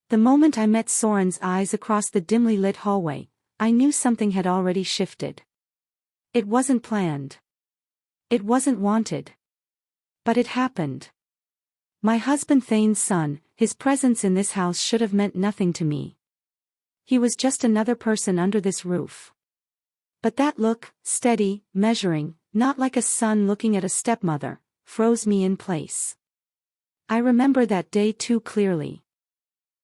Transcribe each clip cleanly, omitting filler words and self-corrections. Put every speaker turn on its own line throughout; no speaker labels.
The moment I met Soren's eyes across the dimly lit hallway, I knew something had already shifted. It wasn't planned. It wasn't wanted. But it happened. My husband Thane's son, his presence in this house should have meant nothing to me. He was just another person under this roof. But that look, steady, measuring, not like a son looking at a stepmother, froze me in place. I remember that day too clearly.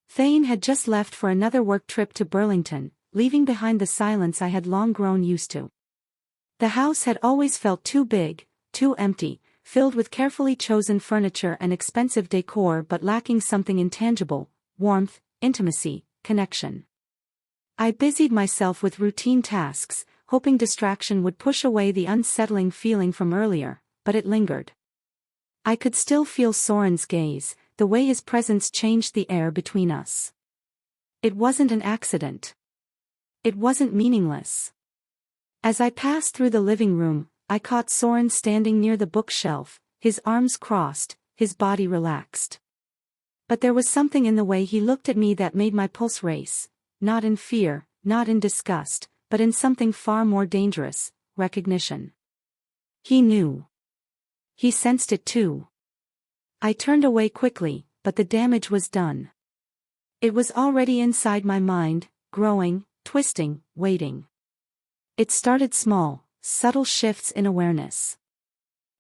Thane had just left for another work trip to Burlington, leaving behind the silence I had long grown used to. The house had always felt too big, too empty, filled with carefully chosen furniture and expensive decor but lacking something intangible: warmth, intimacy, connection. I busied myself with routine tasks, hoping distraction would push away the unsettling feeling from earlier, but it lingered. I could still feel Soren's gaze, the way his presence changed the air between us. It wasn't an accident. It wasn't meaningless. As I passed through the living room, I caught Soren standing near the bookshelf, his arms crossed, his body relaxed. But there was something in the way he looked at me that made my pulse race, not in fear, not in disgust, but in something far more dangerous: recognition. He knew. He sensed it too. I turned away quickly, but the damage was done. It was already inside my mind, growing, twisting, waiting. It started small, subtle shifts in awareness.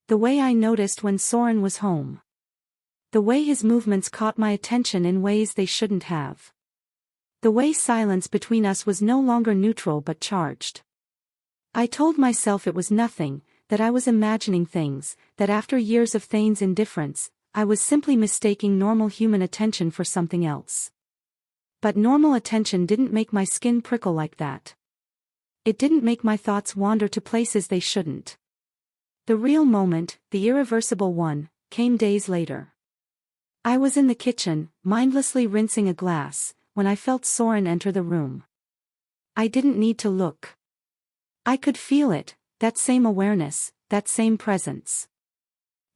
The way I noticed when Soren was home. The way his movements caught my attention in ways they shouldn't have. The way silence between us was no longer neutral but charged. I told myself it was nothing, that I was imagining things, that after years of Thane's indifference, I was simply mistaking normal human attention for something else. But normal attention didn't make my skin prickle like that. It didn't make my thoughts wander to places they shouldn't. The real moment, the irreversible one, came days later. I was in the kitchen, mindlessly rinsing a glass, when I felt Soren enter the room. I didn't need to look. I could feel it, that same awareness, that same presence.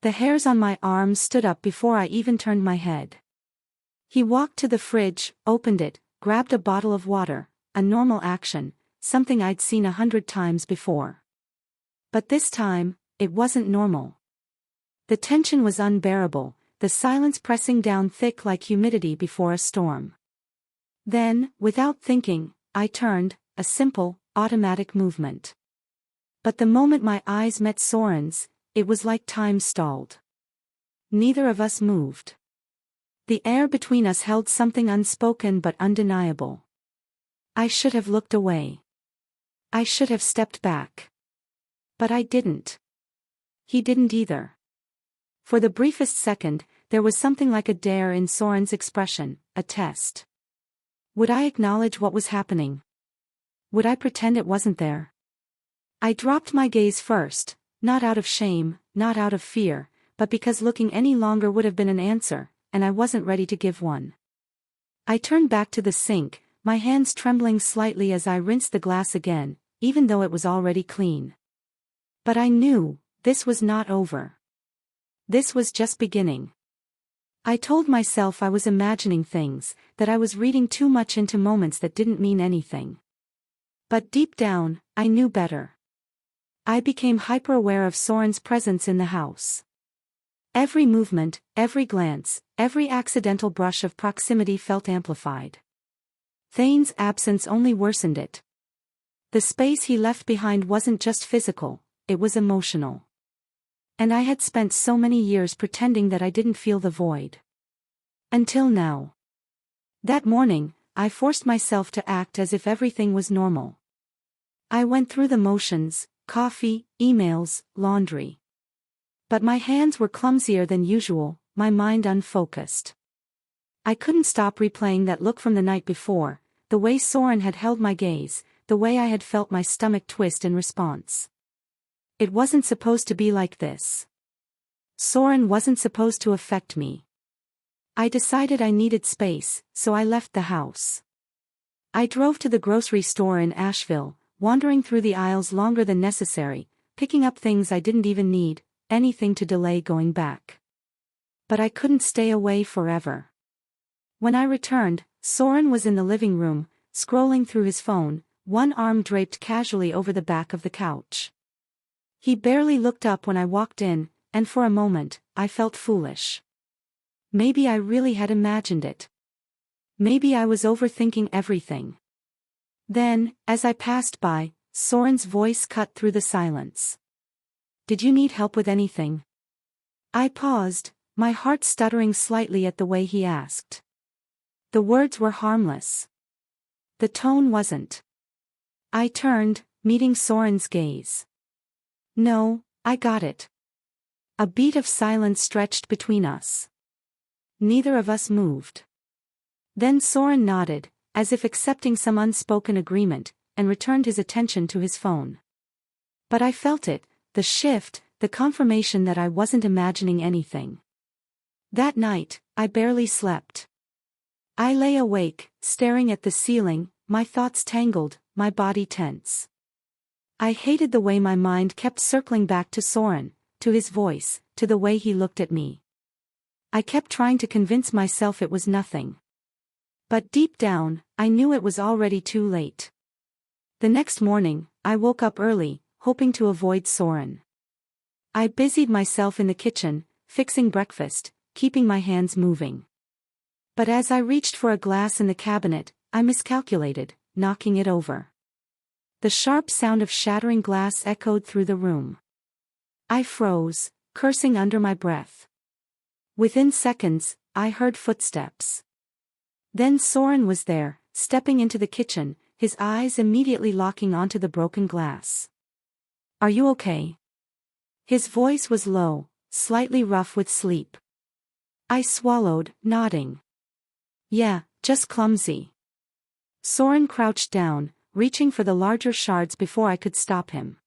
The hairs on my arms stood up before I even turned my head. He walked to the fridge, opened it, grabbed a bottle of water, a normal action, something I'd seen 100 times before. But this time, it wasn't normal. The tension was unbearable, the silence pressing down thick like humidity before a storm. Then, without thinking, I turned, a simple, automatic movement. But the moment my eyes met Soren's, it was like time stalled. Neither of us moved. The air between us held something unspoken but undeniable. I should have looked away. I should have stepped back. But I didn't. He didn't either. For the briefest second, there was something like a dare in Soren's expression, a test. Would I acknowledge what was happening? Would I pretend it wasn't there? I dropped my gaze first, not out of shame, not out of fear, but because looking any longer would have been an answer, and I wasn't ready to give one. I turned back to the sink, my hands trembling slightly as I rinsed the glass again, even though it was already clean. But I knew, this was not over. This was just beginning. I told myself I was imagining things, that I was reading too much into moments that didn't mean anything. But deep down, I knew better. I became hyper-aware of Soren's presence in the house. Every movement, every glance, every accidental brush of proximity felt amplified. Thane's absence only worsened it. The space he left behind wasn't just physical, it was emotional. And I had spent so many years pretending that I didn't feel the void. Until now. That morning, I forced myself to act as if everything was normal. I went through the motions: coffee, emails, laundry. But my hands were clumsier than usual, my mind unfocused. I couldn't stop replaying that look from the night before, the way Soren had held my gaze, the way I had felt my stomach twist in response. It wasn't supposed to be like this. Soren wasn't supposed to affect me. I decided I needed space, so I left the house. I drove to the grocery store in Asheville, wandering through the aisles longer than necessary, picking up things I didn't even need, anything to delay going back. But I couldn't stay away forever. When I returned, Soren was in the living room, scrolling through his phone, one arm draped casually over the back of the couch. He barely looked up when I walked in, and for a moment, I felt foolish. Maybe I really had imagined it. Maybe I was overthinking everything. Then, as I passed by, Soren's voice cut through the silence. "Did you need help with anything?" I paused, my heart stuttering slightly at the way he asked. The words were harmless. The tone wasn't. I turned, meeting Soren's gaze. "No, I got it." A beat of silence stretched between us. Neither of us moved. Then Soren nodded, as if accepting some unspoken agreement, and returned his attention to his phone. But I felt it, the shift, the confirmation that I wasn't imagining anything. That night, I barely slept. I lay awake, staring at the ceiling, my thoughts tangled, my body tense. I hated the way my mind kept circling back to Soren, to his voice, to the way he looked at me. I kept trying to convince myself it was nothing. But deep down, I knew it was already too late. The next morning, I woke up early, hoping to avoid Soren. I busied myself in the kitchen, fixing breakfast, keeping my hands moving. But as I reached for a glass in the cabinet, I miscalculated, knocking it over. The sharp sound of shattering glass echoed through the room. I froze, cursing under my breath. Within seconds, I heard footsteps. Then Soren was there, stepping into the kitchen, his eyes immediately locking onto the broken glass. "Are you okay?" His voice was low, slightly rough with sleep. I swallowed, nodding. "Yeah, just clumsy." Soren crouched down, reaching for the larger shards before I could stop him.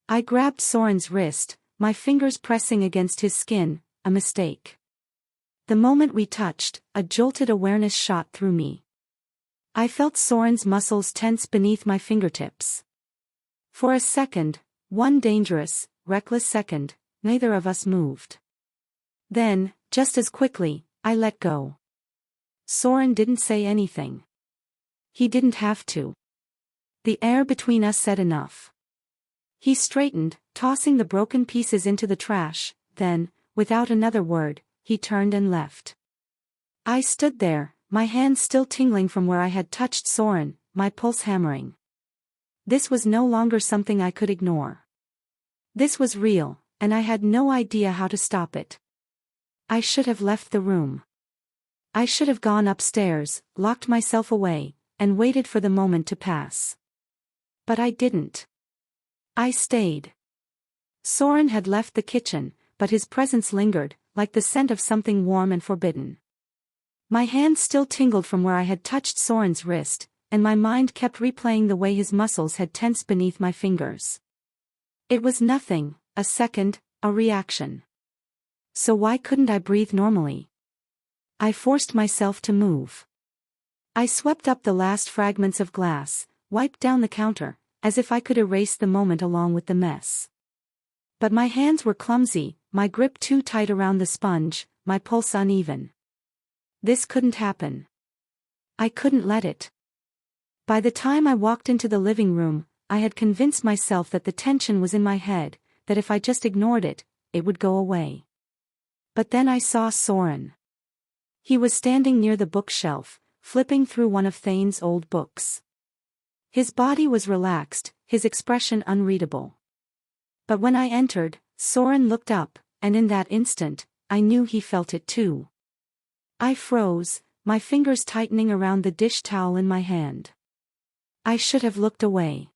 I grabbed Soren's wrist, my fingers pressing against his skin, a mistake. The moment we touched, a jolted awareness shot through me. I felt Soren's muscles tense beneath my fingertips. For a second, one dangerous, reckless second, neither of us moved. Then, just as quickly, I let go. Soren didn't say anything. He didn't have to. The air between us said enough. He straightened, tossing the broken pieces into the trash, then, without another word, he turned and left. I stood there, my hands still tingling from where I had touched Soren, my pulse hammering. This was no longer something I could ignore. This was real, and I had no idea how to stop it. I should have left the room. I should have gone upstairs, locked myself away, and waited for the moment to pass. But I didn't. I stayed. Soren had left the kitchen, but his presence lingered, like the scent of something warm and forbidden. My hands still tingled from where I had touched Soren's wrist, and my mind kept replaying the way his muscles had tensed beneath my fingers. It was nothing, a second, a reaction. So why couldn't I breathe normally? I forced myself to move. I swept up the last fragments of glass, wiped down the counter, as if I could erase the moment along with the mess. But my hands were clumsy, my grip too tight around the sponge, my pulse uneven. This couldn't happen. I couldn't let it. By the time I walked into the living room, I had convinced myself that the tension was in my head, that if I just ignored it, it would go away. But then I saw Soren. He was standing near the bookshelf, flipping through one of Thane's old books. His body was relaxed, his expression unreadable. But when I entered, Soren looked up, and in that instant, I knew he felt it too. I froze, my fingers tightening around the dish towel in my hand. I should have looked away.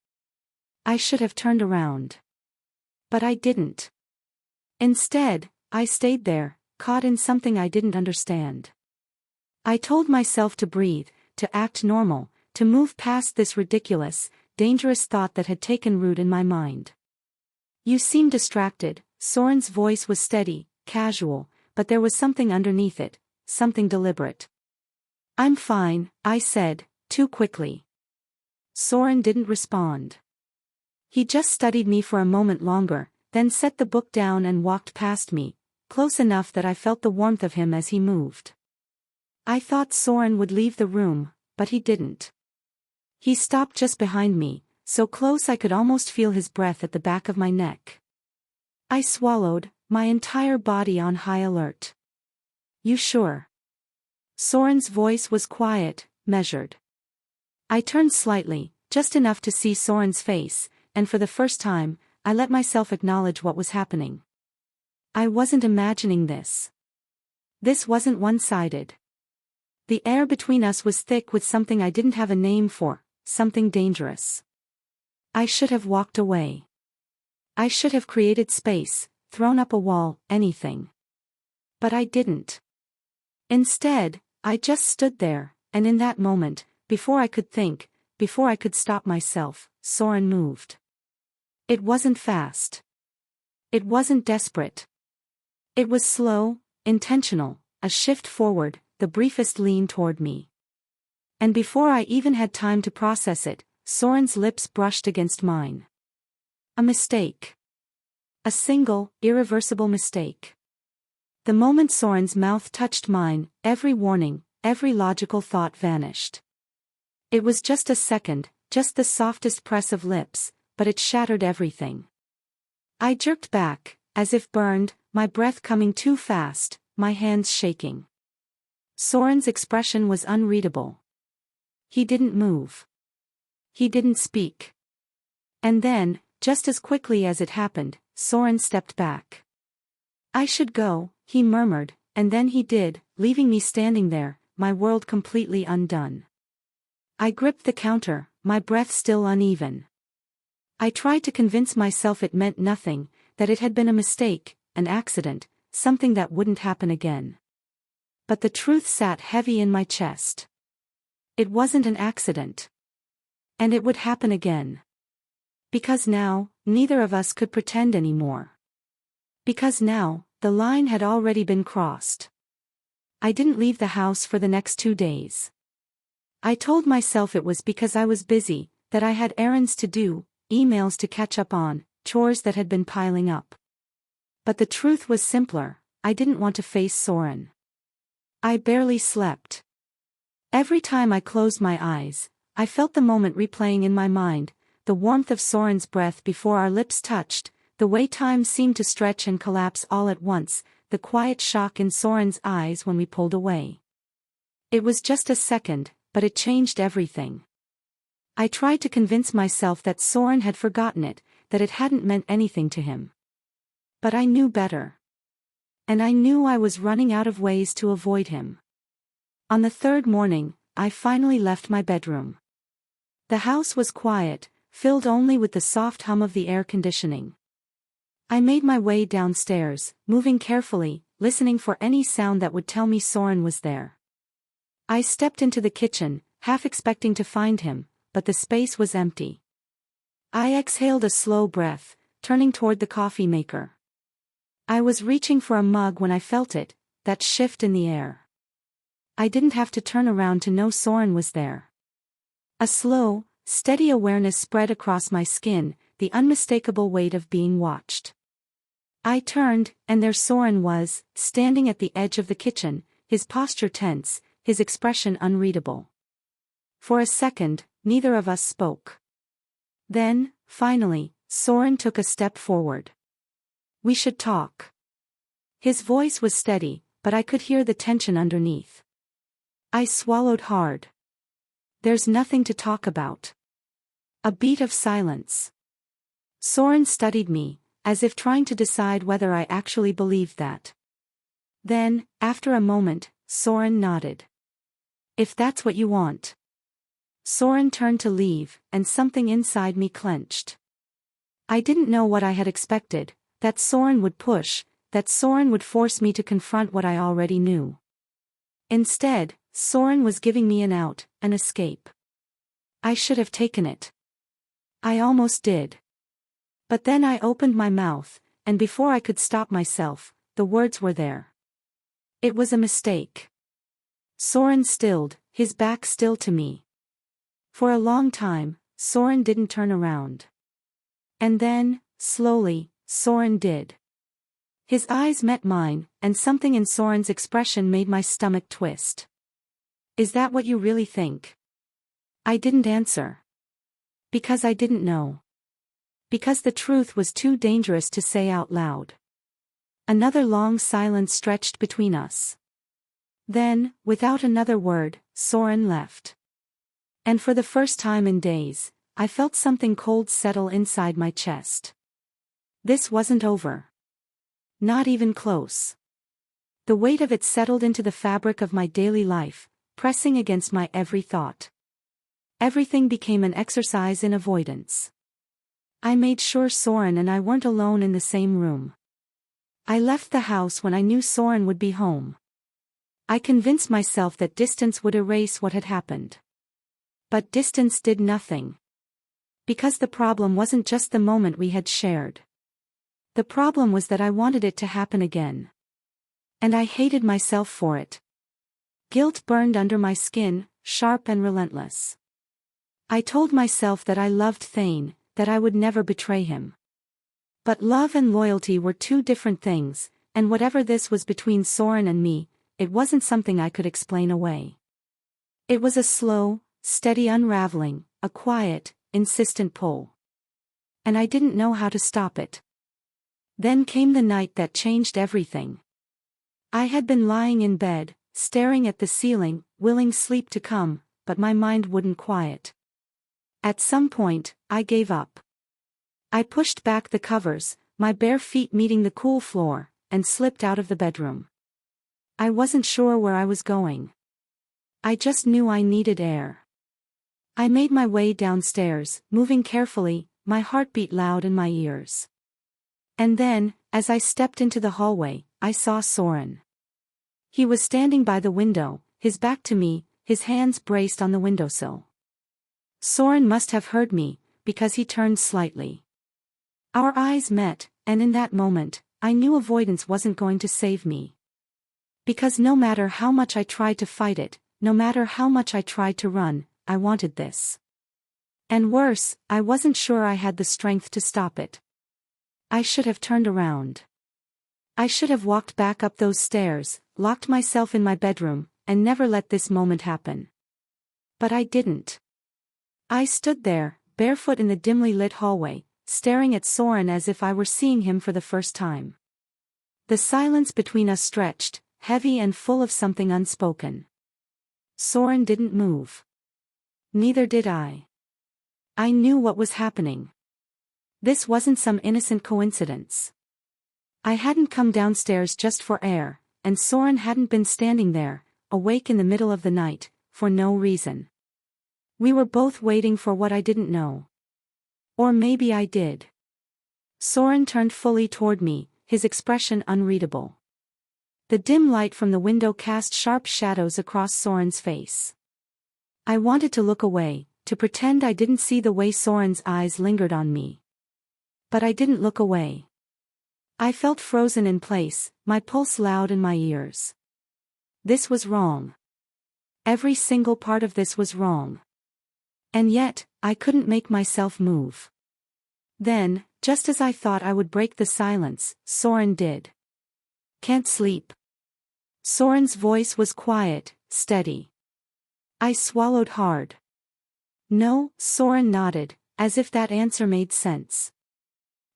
I should have turned around. But I didn't. Instead, I stayed there, caught in something I didn't understand. I told myself to breathe, to act normal, to move past this ridiculous, dangerous thought that had taken root in my mind. "You seem distracted," Soren's voice was steady, casual, but there was something underneath it, something deliberate. "I'm fine," I said, too quickly. Soren didn't respond. He just studied me for a moment longer, then set the book down and walked past me, close enough that I felt the warmth of him as he moved. I thought Soren would leave the room, but he didn't. He stopped just behind me, so close I could almost feel his breath at the back of my neck. I swallowed, my entire body on high alert. You sure? Soren's voice was quiet, measured. I turned slightly, just enough to see Soren's face, and for the first time, I let myself acknowledge what was happening. I wasn't imagining this. This wasn't one-sided. The air between us was thick with something I didn't have a name for, something dangerous. I should have walked away. I should have created space, thrown up a wall, anything. But I didn't. Instead, I just stood there, and in that moment, before I could think, before I could stop myself, Soren moved. It wasn't fast. It wasn't desperate. It was slow, intentional, a shift forward, the briefest lean toward me. And before I even had time to process it, Soren's lips brushed against mine. A mistake. A single, irreversible mistake. The moment Soren's mouth touched mine, every warning, every logical thought vanished. It was just a second, just the softest press of lips, but it shattered everything. I jerked back, as if burned, my breath coming too fast, my hands shaking. Soren's expression was unreadable. He didn't move. He didn't speak. And then, just as quickly as it happened, Soren stepped back. I should go, he murmured, and then he did, leaving me standing there, my world completely undone. I gripped the counter, my breath still uneven. I tried to convince myself it meant nothing, that it had been a mistake, an accident, something that wouldn't happen again. But the truth sat heavy in my chest. It wasn't an accident. And it would happen again. Because now, neither of us could pretend anymore. Because now, the line had already been crossed. I didn't leave the house for the next 2 days. I told myself it was because I was busy, that I had errands to do, emails to catch up on, chores that had been piling up. But the truth was simpler, I didn't want to face Soren. I barely slept. Every time I closed my eyes, I felt the moment replaying in my mind, the warmth of Soren's breath before our lips touched, the way time seemed to stretch and collapse all at once, the quiet shock in Soren's eyes when we pulled away. It was just a second, but it changed everything. I tried to convince myself that Soren had forgotten it, that it hadn't meant anything to him. But I knew better. And I knew I was running out of ways to avoid him. On the third morning, I finally left my bedroom. The house was quiet, filled only with the soft hum of the air conditioning. I made my way downstairs, moving carefully, listening for any sound that would tell me Soren was there. I stepped into the kitchen, half expecting to find him, but the space was empty. I exhaled a slow breath, turning toward the coffee maker. I was reaching for a mug when I felt it, that shift in the air. I didn't have to turn around to know Soren was there. A slow, steady awareness spread across my skin, the unmistakable weight of being watched. I turned, and there Soren was, standing at the edge of the kitchen, his posture tense, his expression unreadable. For a second, neither of us spoke. Then, finally, Soren took a step forward. We should talk. His voice was steady, but I could hear the tension underneath. I swallowed hard. There's nothing to talk about. A beat of silence. Soren studied me, as if trying to decide whether I actually believed that. Then, after a moment, Soren nodded. If that's what you want. Soren turned to leave, and something inside me clenched. I didn't know what I had expected, that Soren would push, that Soren would force me to confront what I already knew. Instead, Soren was giving me an out, an escape. I should have taken it. I almost did. But then I opened my mouth, and before I could stop myself, the words were there. It was a mistake. Soren stilled, his back still to me. For a long time, Soren didn't turn around. And then, slowly, Soren did. His eyes met mine, and something in Soren's expression made my stomach twist. Is that what you really think? I didn't answer. Because I didn't know. Because the truth was too dangerous to say out loud. Another long silence stretched between us. Then, without another word, Soren left. And for the first time in days, I felt something cold settle inside my chest. This wasn't over. Not even close. The weight of it settled into the fabric of my daily life, pressing against my every thought. Everything became an exercise in avoidance. I made sure Soren and I weren't alone in the same room. I left the house when I knew Soren would be home. I convinced myself that distance would erase what had happened. But distance did nothing. Because the problem wasn't just the moment we had shared. The problem was that I wanted it to happen again. And I hated myself for it. Guilt burned under my skin, sharp and relentless. I told myself that I loved Thane, that I would never betray him. But love and loyalty were two different things, and whatever this was between Soren and me, it wasn't something I could explain away. It was a slow, steady unraveling, a quiet, insistent pull. And I didn't know how to stop it. Then came the night that changed everything. I had been lying in bed, staring at the ceiling, willing sleep to come, but my mind wouldn't quiet. At some point, I gave up. I pushed back the covers, my bare feet meeting the cool floor, and slipped out of the bedroom. I wasn't sure where I was going. I just knew I needed air. I made my way downstairs, moving carefully, my heartbeat loud in my ears. And then, as I stepped into the hallway, I saw Soren. He was standing by the window, his back to me, his hands braced on the windowsill. Soren must have heard me, because he turned slightly. Our eyes met, and in that moment, I knew avoidance wasn't going to save me. Because no matter how much I tried to fight it, no matter how much I tried to run, I wanted this. And worse, I wasn't sure I had the strength to stop it. I should have turned around. I should have walked back up those stairs, locked myself in my bedroom, and never let this moment happen. But I didn't. I stood there, barefoot in the dimly lit hallway, staring at Soren as if I were seeing him for the first time. The silence between us stretched, heavy and full of something unspoken. Soren didn't move. Neither did I. I knew what was happening. This wasn't some innocent coincidence. I hadn't come downstairs just for air, and Soren hadn't been standing there, awake in the middle of the night, for no reason. We were both waiting for what I didn't know. Or maybe I did. Soren turned fully toward me, his expression unreadable. The dim light from the window cast sharp shadows across Soren's face. I wanted to look away, to pretend I didn't see the way Soren's eyes lingered on me. But I didn't look away. I felt frozen in place, my pulse loud in my ears. This was wrong. Every single part of this was wrong. And yet, I couldn't make myself move. Then, just as I thought I would break the silence, Soren did. Can't sleep. Soren's voice was quiet, steady. I swallowed hard. No, Soren nodded, as if that answer made sense.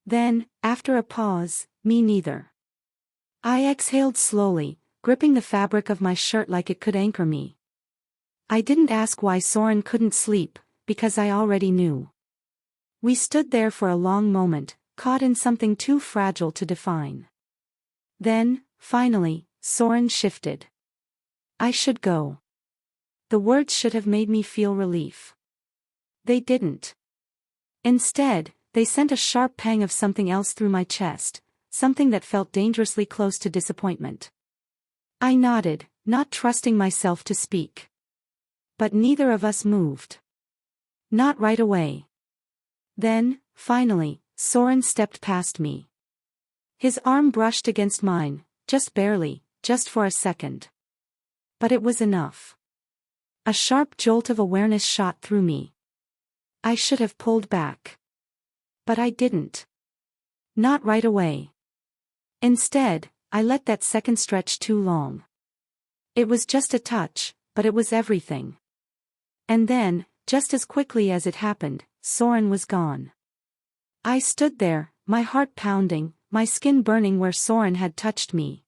Then, after a pause, me neither. I exhaled slowly, gripping the fabric of my shirt like it could anchor me. I didn't ask why Soren couldn't sleep, because I already knew. We stood there for a long moment, caught in something too fragile to define. Then, finally, Soren shifted. I should go. The words should have made me feel relief. They didn't. Instead, they sent a sharp pang of something else through my chest, something that felt dangerously close to disappointment. I nodded, not trusting myself to speak. But neither of us moved. Not right away. Then, finally, Soren stepped past me. His arm brushed against mine, just barely, just for a second. But it was enough. A sharp jolt of awareness shot through me. I should have pulled back. But I didn't. Not right away. Instead, I let that second stretch too long. It was just a touch, but it was everything. And then, just as quickly as it happened, Soren was gone. I stood there, my heart pounding, my skin burning where Soren had touched me.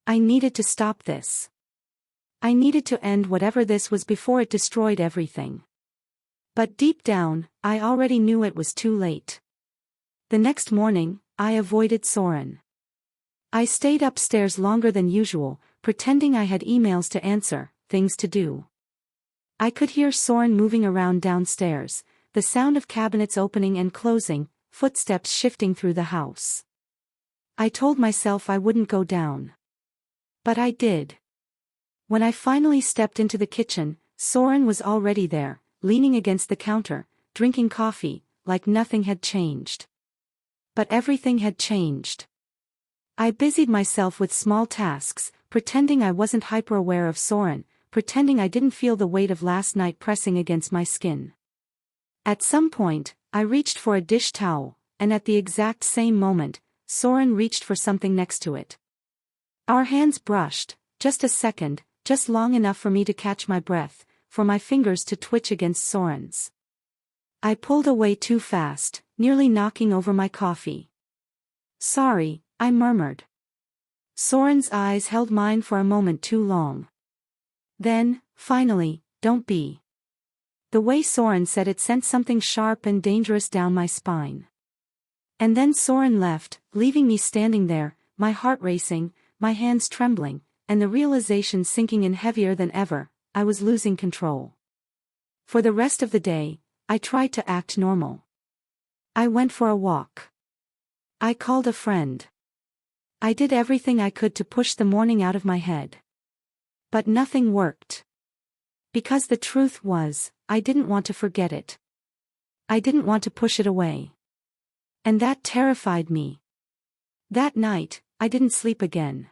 I needed to stop this. I needed to end whatever this was before it destroyed everything. But deep down, I already knew it was too late. The next morning, I avoided Soren. I stayed upstairs longer than usual, pretending I had emails to answer, things to do. I could hear Soren moving around downstairs, the sound of cabinets opening and closing, footsteps shifting through the house. I told myself I wouldn't go down. But I did. When I finally stepped into the kitchen, Soren was already there, leaning against the counter, drinking coffee, like nothing had changed. But everything had changed. I busied myself with small tasks, pretending I wasn't hyper-aware of Soren, pretending I didn't feel the weight of last night pressing against my skin. At some point, I reached for a dish towel, and at the exact same moment, Soren reached for something next to it. Our hands brushed, just a second, just long enough for me to catch my breath, for my fingers to twitch against Soren's. I pulled away too fast, nearly knocking over my coffee. "Sorry," I murmured. Soren's eyes held mine for a moment too long. Then, finally, "Don't be." The way Soren said it sent something sharp and dangerous down my spine. And then Soren left, leaving me standing there, my heart racing, my hands trembling, and the realization sinking in heavier than ever, I was losing control. For the rest of the day, I tried to act normal. I went for a walk. I called a friend. I did everything I could to push the morning out of my head. But nothing worked. Because the truth was, I didn't want to forget it. I didn't want to push it away. And that terrified me. That night, I didn't sleep again.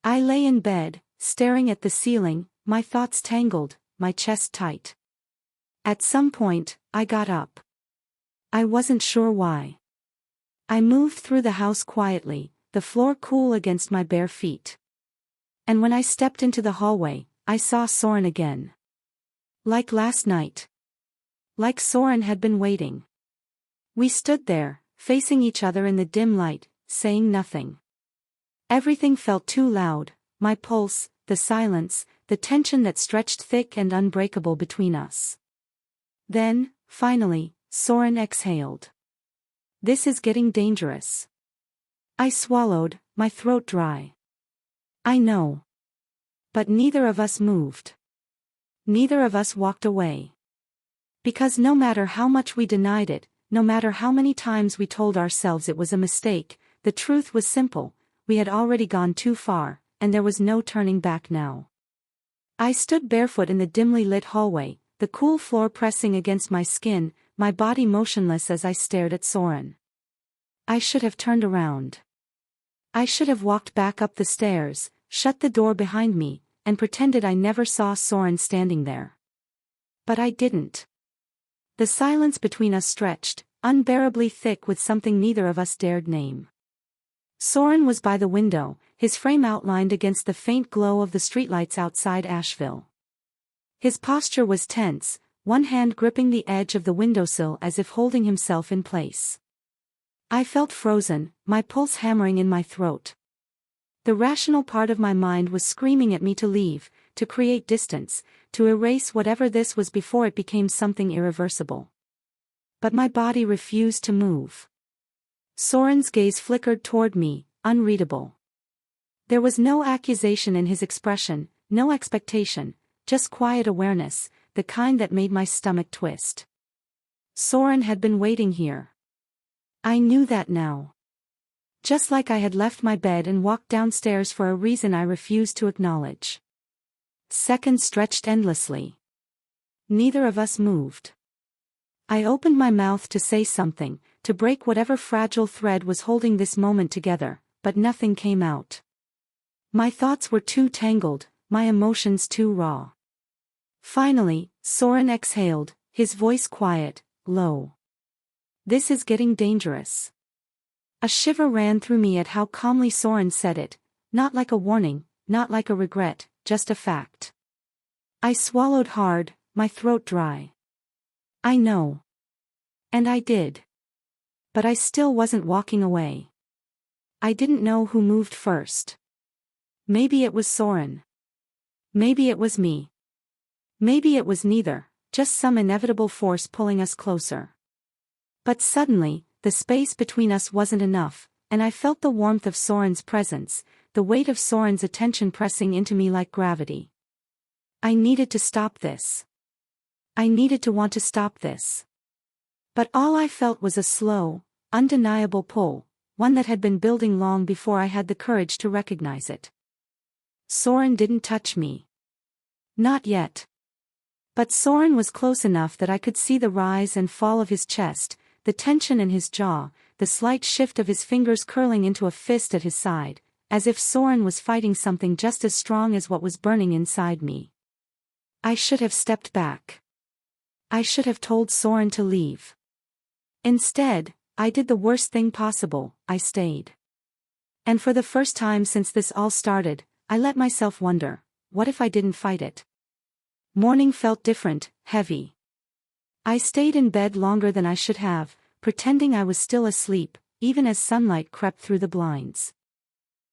I lay in bed, staring at the ceiling, my thoughts tangled, my chest tight. At some point, I got up. I wasn't sure why. I moved through the house quietly, the floor cool against my bare feet. And when I stepped into the hallway, I saw Soren again. Like last night. Like Soren had been waiting. We stood there, facing each other in the dim light, saying nothing. Everything felt too loud, my pulse, the silence, the tension that stretched thick and unbreakable between us. Then, finally, Soren exhaled. "This is getting dangerous." I swallowed, my throat dry. "I know." But neither of us moved. Neither of us walked away. Because no matter how much we denied it, no matter how many times we told ourselves it was a mistake, the truth was simple: we had already gone too far, and there was no turning back now. I stood barefoot in the dimly lit hallway, the cool floor pressing against my skin, my body motionless as I stared at Soren. I should have turned around. I should have walked back up the stairs, shut the door behind me, and pretended I never saw Soren standing there. But I didn't. The silence between us stretched, unbearably thick with something neither of us dared name. Soren was by the window, his frame outlined against the faint glow of the streetlights outside Asheville. His posture was tense, one hand gripping the edge of the windowsill as if holding himself in place. I felt frozen, my pulse hammering in my throat. The rational part of my mind was screaming at me to leave, to create distance, to erase whatever this was before it became something irreversible. But my body refused to move. Soren's gaze flickered toward me, unreadable. There was no accusation in his expression, no expectation, just quiet awareness, the kind that made my stomach twist. Soren had been waiting here. I knew that now. Just like I had left my bed and walked downstairs for a reason I refused to acknowledge. Seconds stretched endlessly. Neither of us moved. I opened my mouth to say something, to break whatever fragile thread was holding this moment together, but nothing came out. My thoughts were too tangled, my emotions too raw. Finally, Soren exhaled, his voice quiet, low. "This is getting dangerous." A shiver ran through me at how calmly Soren said it, not like a warning, not like a regret, just a fact. I swallowed hard, my throat dry. I know. And I did. But I still wasn't walking away. I didn't know who moved first. Maybe it was Soren. Maybe it was me. Maybe it was neither, just some inevitable force pulling us closer. But suddenly, the space between us wasn't enough, and I felt the warmth of Soren's presence, the weight of Soren's attention pressing into me like gravity. I needed to stop this. I needed to want to stop this. But all I felt was a slow, undeniable pull, one that had been building long before I had the courage to recognize it. Soren didn't touch me. Not yet. But Soren was close enough that I could see the rise and fall of his chest, the tension in his jaw, the slight shift of his fingers curling into a fist at his side, as if Soren was fighting something just as strong as what was burning inside me. I should have stepped back. I should have told Soren to leave. Instead, I did the worst thing possible, I stayed. And for the first time since this all started, I let myself wonder, what if I didn't fight it? Morning felt different, heavy. I stayed in bed longer than I should have, pretending I was still asleep, even as sunlight crept through the blinds.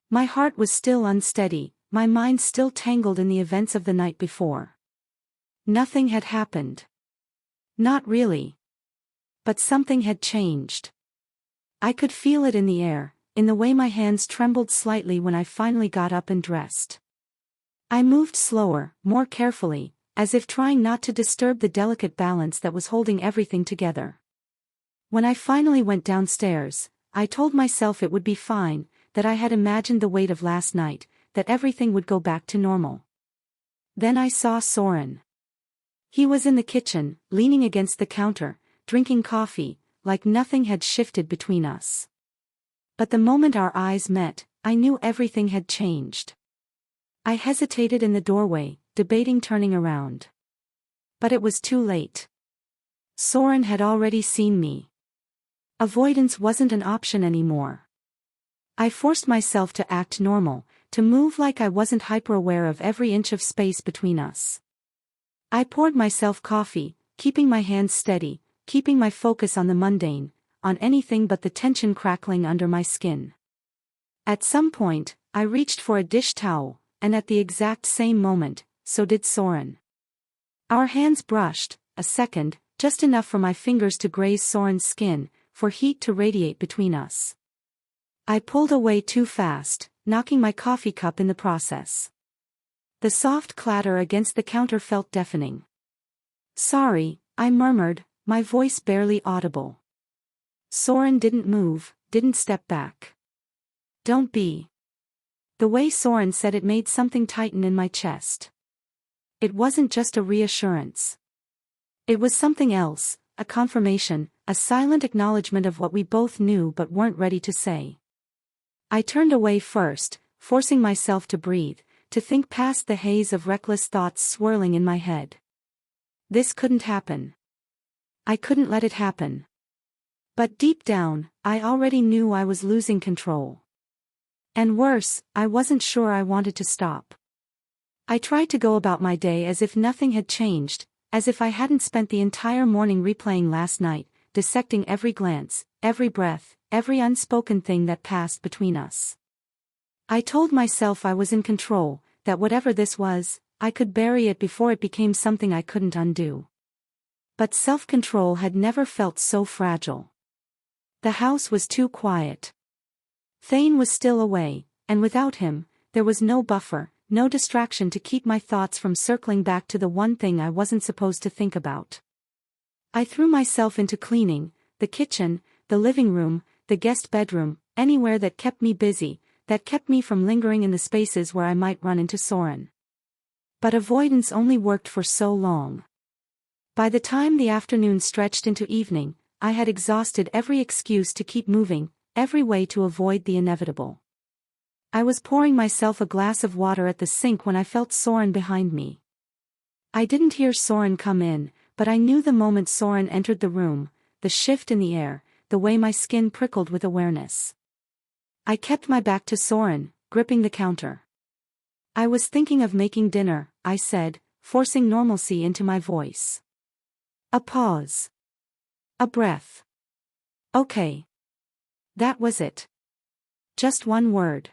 My heart was still unsteady, my mind still tangled in the events of the night before. Nothing had happened. Not really. But something had changed. I could feel it in the air, in the way my hands trembled slightly when I finally got up and dressed. I moved slower, more carefully, as if trying not to disturb the delicate balance that was holding everything together. When I finally went downstairs, I told myself it would be fine, that I had imagined the weight of last night, that everything would go back to normal. Then I saw Soren. He was in the kitchen, leaning against the counter, drinking coffee, like nothing had shifted between us. But the moment our eyes met, I knew everything had changed. I hesitated in the doorway, debating turning around. But it was too late. Soren had already seen me. Avoidance wasn't an option anymore. I forced myself to act normal, to move like I wasn't hyper-aware of every inch of space between us. I poured myself coffee, keeping my hands steady, keeping my focus on the mundane, on anything but the tension crackling under my skin. At some point, I reached for a dish towel, and at the exact same moment, so did Soren. Our hands brushed, a second, just enough for my fingers to graze Soren's skin, for heat to radiate between us. I pulled away too fast, knocking my coffee cup in the process. The soft clatter against the counter felt deafening. "Sorry," I murmured, my voice barely audible. Soren didn't move, didn't step back. "Don't be." The way Soren said it made something tighten in my chest. It wasn't just a reassurance. It was something else, a confirmation, a silent acknowledgement of what we both knew but weren't ready to say. I turned away first, forcing myself to breathe, to think past the haze of reckless thoughts swirling in my head. This couldn't happen. I couldn't let it happen. But deep down, I already knew I was losing control. And worse, I wasn't sure I wanted to stop. I tried to go about my day as if nothing had changed, as if I hadn't spent the entire morning replaying last night, dissecting every glance, every breath, every unspoken thing that passed between us. I told myself I was in control, that whatever this was, I could bury it before it became something I couldn't undo. But self-control had never felt so fragile. The house was too quiet. Thane was still away, and without him, there was no buffer, no distraction to keep my thoughts from circling back to the one thing I wasn't supposed to think about. I threw myself into cleaning, the kitchen, the living room, the guest bedroom, anywhere that kept me busy, that kept me from lingering in the spaces where I might run into Soren. But avoidance only worked for so long. By the time the afternoon stretched into evening, I had exhausted every excuse to keep moving, every way to avoid the inevitable. I was pouring myself a glass of water at the sink when I felt Soren behind me. I didn't hear Soren come in, but I knew the moment Soren entered the room, the shift in the air, the way my skin prickled with awareness. I kept my back to Soren, gripping the counter. "I was thinking of making dinner," I said, forcing normalcy into my voice. A pause. A breath. Okay. That was it. Just one word.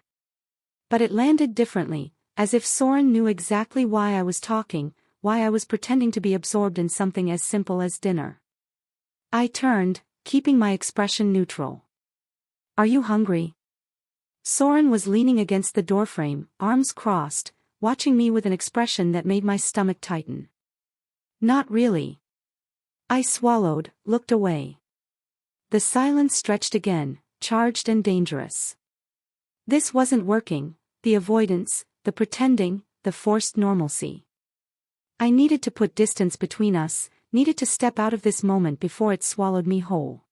But it landed differently, as if Soren knew exactly why I was talking, why I was pretending to be absorbed in something as simple as dinner. I turned, keeping my expression neutral. Are you hungry? Soren was leaning against the doorframe, arms crossed, watching me with an expression that made my stomach tighten. Not really. I swallowed, looked away. The silence stretched again, charged and dangerous. This wasn't working, the avoidance, the pretending, the forced normalcy. I needed to put distance between us, needed to step out of this moment before it swallowed me whole.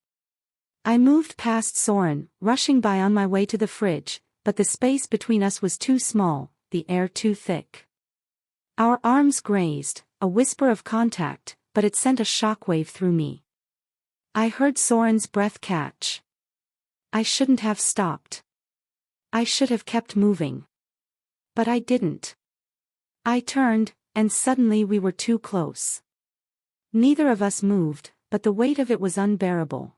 I moved past Soren, rushing by on my way to the fridge, but the space between us was too small, the air too thick. Our arms grazed, a whisper of contact, but it sent a shockwave through me. I heard Soren's breath catch. I shouldn't have stopped. I should have kept moving. But I didn't. I turned, and suddenly we were too close. Neither of us moved, but the weight of it was unbearable.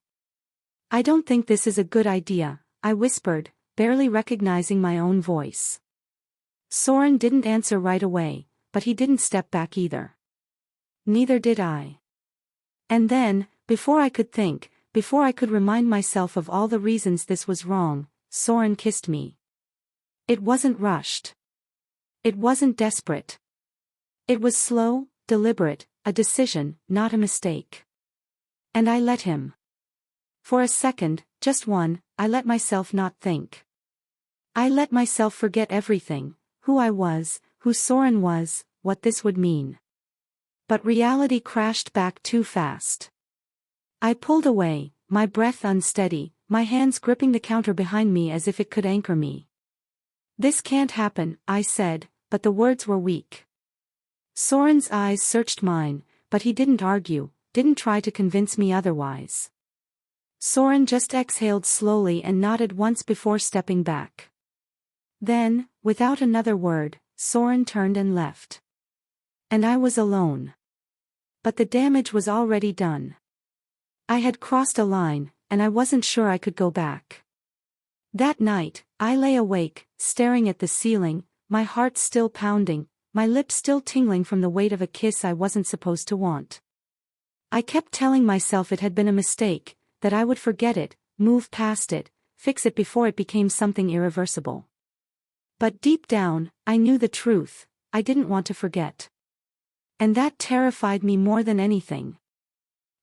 I don't think this is a good idea, I whispered, barely recognizing my own voice. Soren didn't answer right away, but he didn't step back either. Neither did I. And then, before I could think, before I could remind myself of all the reasons this was wrong, Soren kissed me. It wasn't rushed. It wasn't desperate. It was slow, deliberate, a decision, not a mistake. And I let him. For a second, just one, I let myself not think. I let myself forget everything, who I was, who Soren was, what this would mean. But reality crashed back too fast. I pulled away, my breath unsteady, my hands gripping the counter behind me as if it could anchor me. This can't happen, I said, but the words were weak. Soren's eyes searched mine, but he didn't argue, didn't try to convince me otherwise. Soren just exhaled slowly and nodded once before stepping back. Then, without another word, Soren turned and left. And I was alone. But the damage was already done. I had crossed a line, and I wasn't sure I could go back. That night, I lay awake, staring at the ceiling, my heart still pounding, my lips still tingling from the weight of a kiss I wasn't supposed to want. I kept telling myself it had been a mistake, that I would forget it, move past it, fix it before it became something irreversible. But deep down, I knew the truth, I didn't want to forget. And that terrified me more than anything.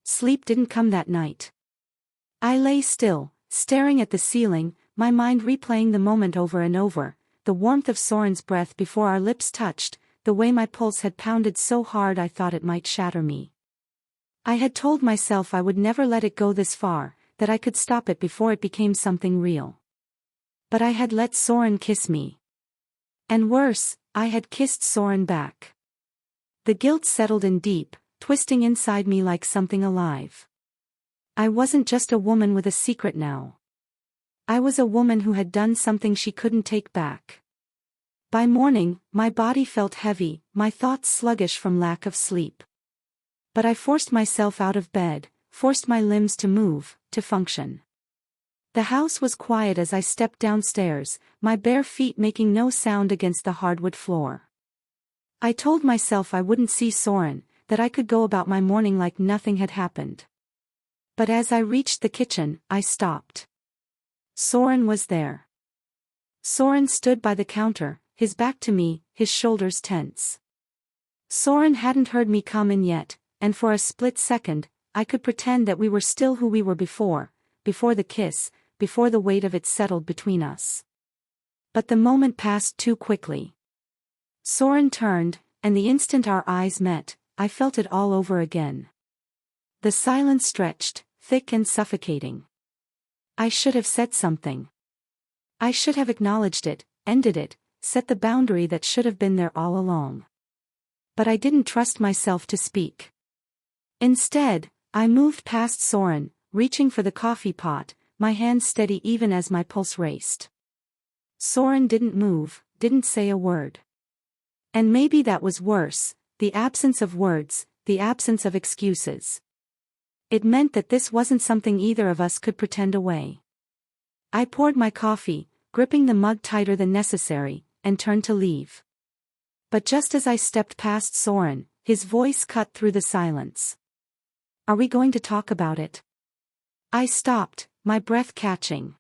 Sleep didn't come that night. I lay still, staring at the ceiling, my mind replaying the moment over and over, the warmth of Soren's breath before our lips touched, the way my pulse had pounded so hard I thought it might shatter me. I had told myself I would never let it go this far, that I could stop it before it became something real. But I had let Soren kiss me. And worse, I had kissed Soren back. The guilt settled in deep, twisting inside me like something alive. I wasn't just a woman with a secret now. I was a woman who had done something she couldn't take back. By morning, my body felt heavy, my thoughts sluggish from lack of sleep. But I forced myself out of bed, forced my limbs to move, to function. The house was quiet as I stepped downstairs, my bare feet making no sound against the hardwood floor. I told myself I wouldn't see Soren, that I could go about my morning like nothing had happened. But as I reached the kitchen, I stopped. Soren was there. Soren stood by the counter, his back to me, his shoulders tense. Soren hadn't heard me come in yet, and for a split second, I could pretend that we were still who we were before the kiss, before the weight of it settled between us. But the moment passed too quickly. Soren turned, and the instant our eyes met, I felt it all over again. The silence stretched, thick and suffocating. I should have said something. I should have acknowledged it, ended it, set the boundary that should have been there all along. But I didn't trust myself to speak. Instead, I moved past Soren, reaching for the coffee pot, my hand steady even as my pulse raced. Soren didn't move, didn't say a word. And maybe that was worse, the absence of words, the absence of excuses. It meant that this wasn't something either of us could pretend away. I poured my coffee, gripping the mug tighter than necessary, and turned to leave. But just as I stepped past Soren, his voice cut through the silence. "Are we going to talk about it?" I stopped, my breath catching.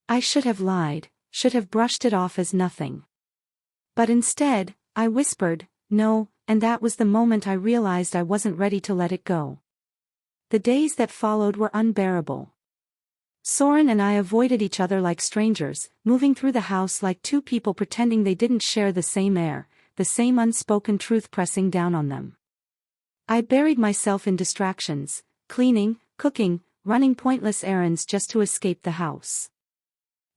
I should have lied, should have brushed it off as nothing. But instead, I whispered, "No," and that was the moment I realized I wasn't ready to let it go. The days that followed were unbearable. Soren and I avoided each other like strangers, moving through the house like two people pretending they didn't share the same air, the same unspoken truth pressing down on them. I buried myself in distractions, cleaning, cooking, running pointless errands just to escape the house.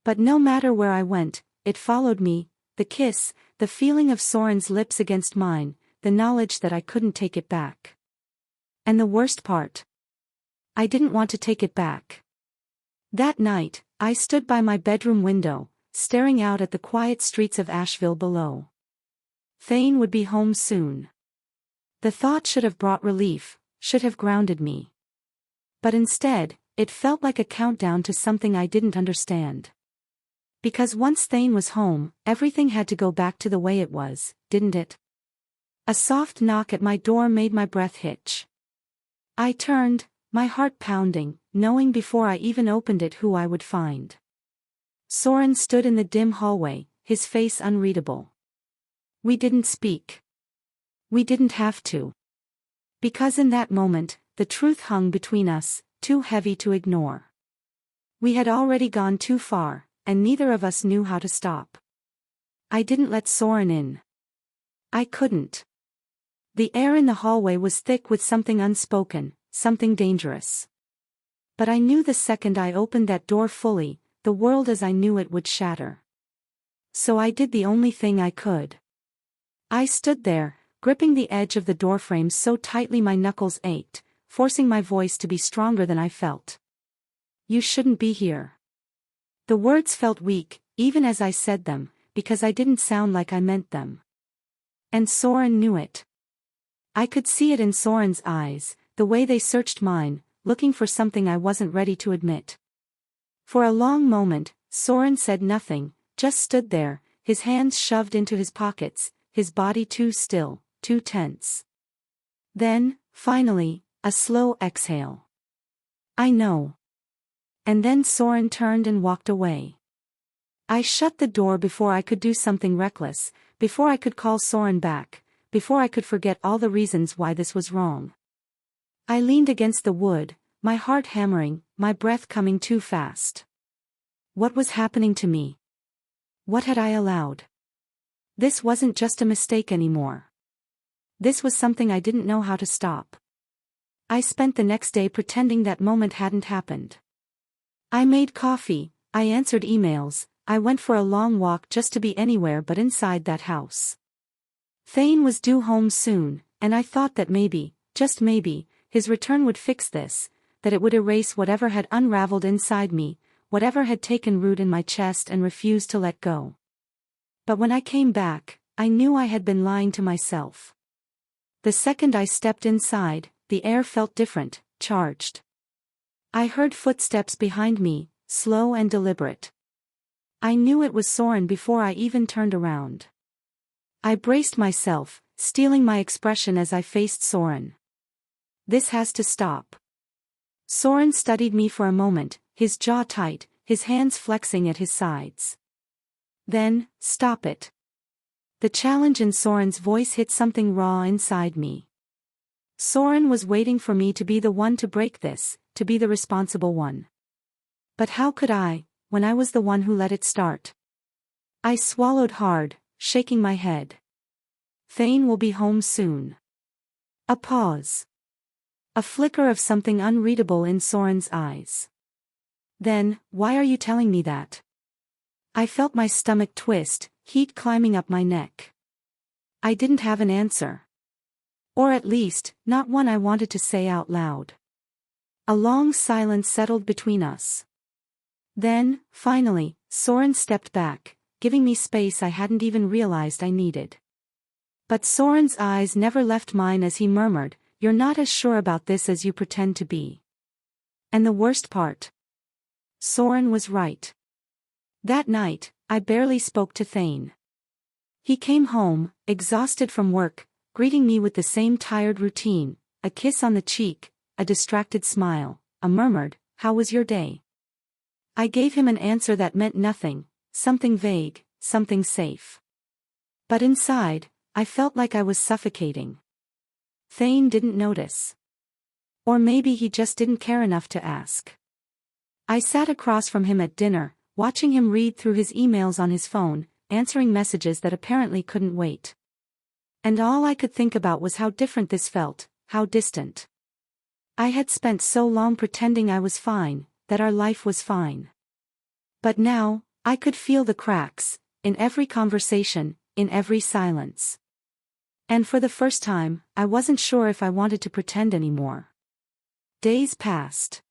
But no matter where I went, it followed me, the kiss, the feeling of Soren's lips against mine, the knowledge that I couldn't take it back. And the worst part? I didn't want to take it back. That night, I stood by my bedroom window, staring out at the quiet streets of Asheville below. Thane would be home soon. The thought should have brought relief, should have grounded me. But instead, it felt like a countdown to something I didn't understand. Because once Thane was home, everything had to go back to the way it was, didn't it? A soft knock at my door made my breath hitch. I turned, my heart pounding, knowing before I even opened it who I would find. Soren stood in the dim hallway, his face unreadable. We didn't speak. We didn't have to. Because in that moment, the truth hung between us, too heavy to ignore. We had already gone too far, and neither of us knew how to stop. I didn't let Soren in. I couldn't. The air in the hallway was thick with something unspoken, something dangerous. But I knew the second I opened that door fully, the world as I knew it would shatter. So I did the only thing I could. I stood there, gripping the edge of the doorframe so tightly my knuckles ached, forcing my voice to be stronger than I felt. "You shouldn't be here." The words felt weak, even as I said them, because I didn't sound like I meant them. And Soren knew it. I could see it in Soren's eyes, the way they searched mine, looking for something I wasn't ready to admit. For a long moment, Soren said nothing, just stood there, his hands shoved into his pockets, his body too still, too tense. Then, finally, a slow exhale. "I know." And then Soren turned and walked away. I shut the door before I could do something reckless, before I could call Soren back, before I could forget all the reasons why this was wrong. I leaned against the wood, my heart hammering, my breath coming too fast. What was happening to me? What had I allowed? This wasn't just a mistake anymore. This was something I didn't know how to stop. I spent the next day pretending that moment hadn't happened. I made coffee, I answered emails, I went for a long walk just to be anywhere but inside that house. Thane was due home soon, and I thought that maybe, just maybe, his return would fix this, that it would erase whatever had unraveled inside me, whatever had taken root in my chest and refused to let go. But when I came back, I knew I had been lying to myself. The second I stepped inside, the air felt different, charged. I heard footsteps behind me, slow and deliberate. I knew it was Soren before I even turned around. I braced myself, stealing my expression as I faced Soren. "This has to stop." Soren studied me for a moment, his jaw tight, his hands flexing at his sides. Then, "Stop it." The challenge in Soren's voice hit something raw inside me. Soren was waiting for me to be the one to break this, to be the responsible one. But how could I, when I was the one who let it start? I swallowed hard, shaking my head. "Thane will be home soon." A pause. A flicker of something unreadable in Soren's eyes. Then, "Why are you telling me that?" I felt my stomach twist, heat climbing up my neck. I didn't have an answer. Or at least, not one I wanted to say out loud. A long silence settled between us. Then, finally, Soren stepped back, giving me space I hadn't even realized I needed. But Soren's eyes never left mine as he murmured, "You're not as sure about this as you pretend to be." And the worst part? Soren was right. That night, I barely spoke to Thane. He came home, exhausted from work, greeting me with the same tired routine, a kiss on the cheek, a distracted smile, a murmured, "How was your day?" I gave him an answer that meant nothing, something vague, something safe. But inside, I felt like I was suffocating. Thane didn't notice. Or maybe he just didn't care enough to ask. I sat across from him at dinner, watching him read through his emails on his phone, answering messages that apparently couldn't wait. And all I could think about was how different this felt, how distant. I had spent so long pretending I was fine, that our life was fine. But now, I could feel the cracks, in every conversation, in every silence. And for the first time, I wasn't sure if I wanted to pretend anymore. Days passed.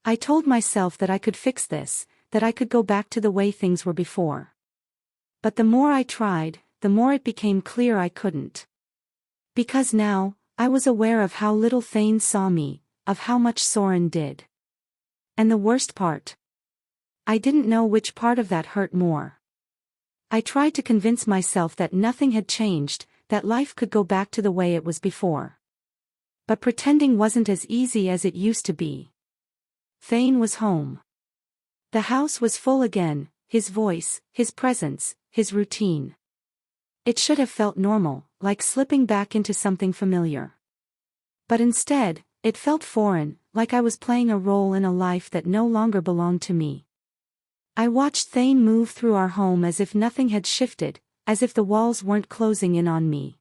I told myself that I could fix this, that I could go back to the way things were before. But the more I tried, the more it became clear I couldn't. Because now, I was aware of how little Thane saw me, of how much Soren did. And the worst part? I didn't know which part of that hurt more. I tried to convince myself that nothing had changed, that life could go back to the way it was before. But pretending wasn't as easy as it used to be. Thane was home. The house was full again, his voice, his presence, his routine. It should have felt normal, like slipping back into something familiar. But instead, it felt foreign, like I was playing a role in a life that no longer belonged to me. I watched Thane move through our home as if nothing had shifted, as if the walls weren't closing in on me.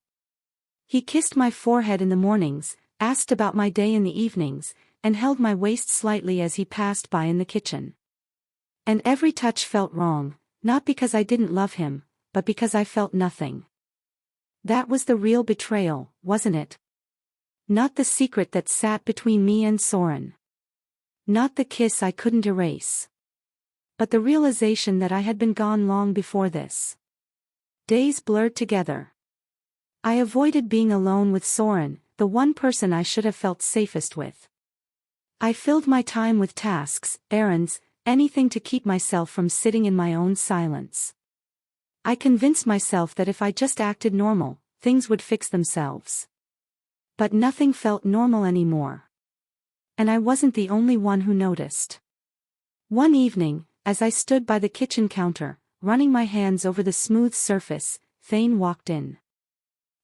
He kissed my forehead in the mornings, asked about my day in the evenings, and held my waist slightly as he passed by in the kitchen. And every touch felt wrong, not because I didn't love him, but because I felt nothing. That was the real betrayal, wasn't it? Not the secret that sat between me and Soren. Not the kiss I couldn't erase. But the realization that I had been gone long before this. Days blurred together. I avoided being alone with Soren, the one person I should have felt safest with. I filled my time with tasks, errands, anything to keep myself from sitting in my own silence. I convinced myself that if I just acted normal, things would fix themselves. But nothing felt normal anymore. And I wasn't the only one who noticed. One evening, as I stood by the kitchen counter, running my hands over the smooth surface, Thane walked in.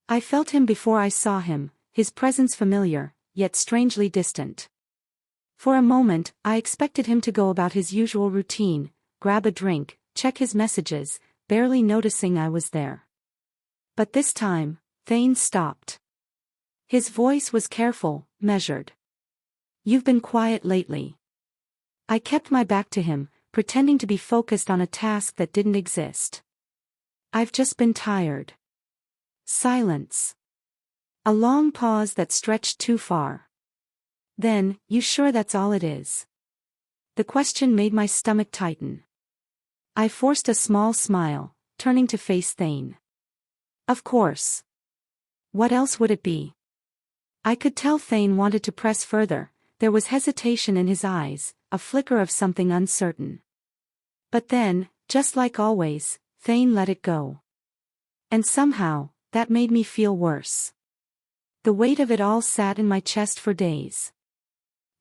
I felt him before I saw him, his presence familiar, yet strangely distant. For a moment, I expected him to go about his usual routine, grab a drink, check his messages, barely noticing I was there. But this time, Thane stopped. His voice was careful, measured. "You've been quiet lately." I kept my back to him, pretending to be focused on a task that didn't exist. "I've just been tired." Silence. A long pause that stretched too far. Then, "You sure that's all it is?" The question made my stomach tighten. I forced a small smile, turning to face Thane. "Of course. What else would it be?" I could tell Thane wanted to press further, there was hesitation in his eyes, a flicker of something uncertain. But then, just like always, Thane let it go. And somehow, that made me feel worse. The weight of it all sat in my chest for days.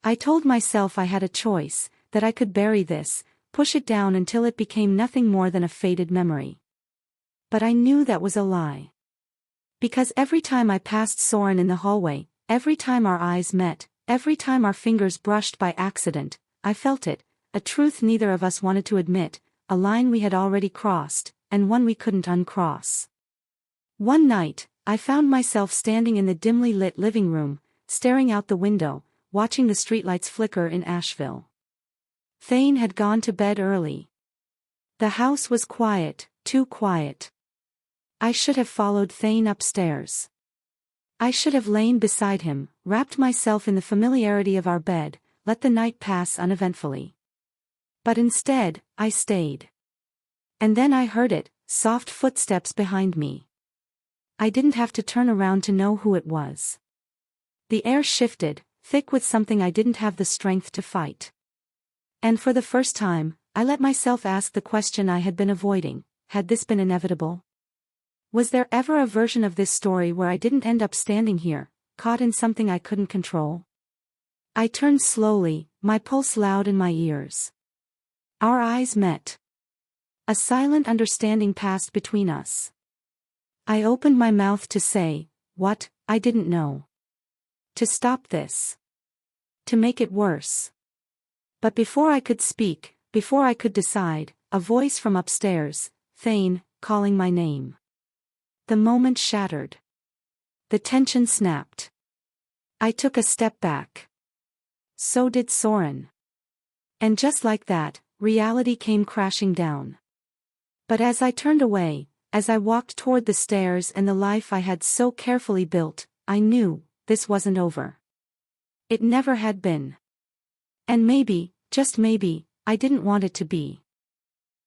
I told myself I had a choice, that I could bury this, push it down until it became nothing more than a faded memory. But I knew that was a lie. Because every time I passed Soren in the hallway, every time our eyes met, every time our fingers brushed by accident, I felt it, a truth neither of us wanted to admit, a line we had already crossed, and one we couldn't uncross. One night, I found myself standing in the dimly lit living room, staring out the window, watching the streetlights flicker in Asheville. Thane had gone to bed early. The house was quiet, too quiet. I should have followed Thane upstairs. I should have lain beside him, wrapped myself in the familiarity of our bed, let the night pass uneventfully. But instead, I stayed. And then I heard it, soft footsteps behind me. I didn't have to turn around to know who it was. The air shifted, thick with something I didn't have the strength to fight. And for the first time, I let myself ask the question I had been avoiding: had this been inevitable? Was there ever a version of this story where I didn't end up standing here, caught in something I couldn't control? I turned slowly, my pulse loud in my ears. Our eyes met. A silent understanding passed between us. I opened my mouth to say, what, I didn't know. To stop this. To make it worse. But before I could speak, before I could decide, a voice from upstairs, Thane, calling my name. The moment shattered. The tension snapped. I took a step back. So did Soren. And just like that, reality came crashing down. But as I turned away, as I walked toward the stairs and the life I had so carefully built, I knew, this wasn't over. It never had been. And maybe, just maybe, I didn't want it to be.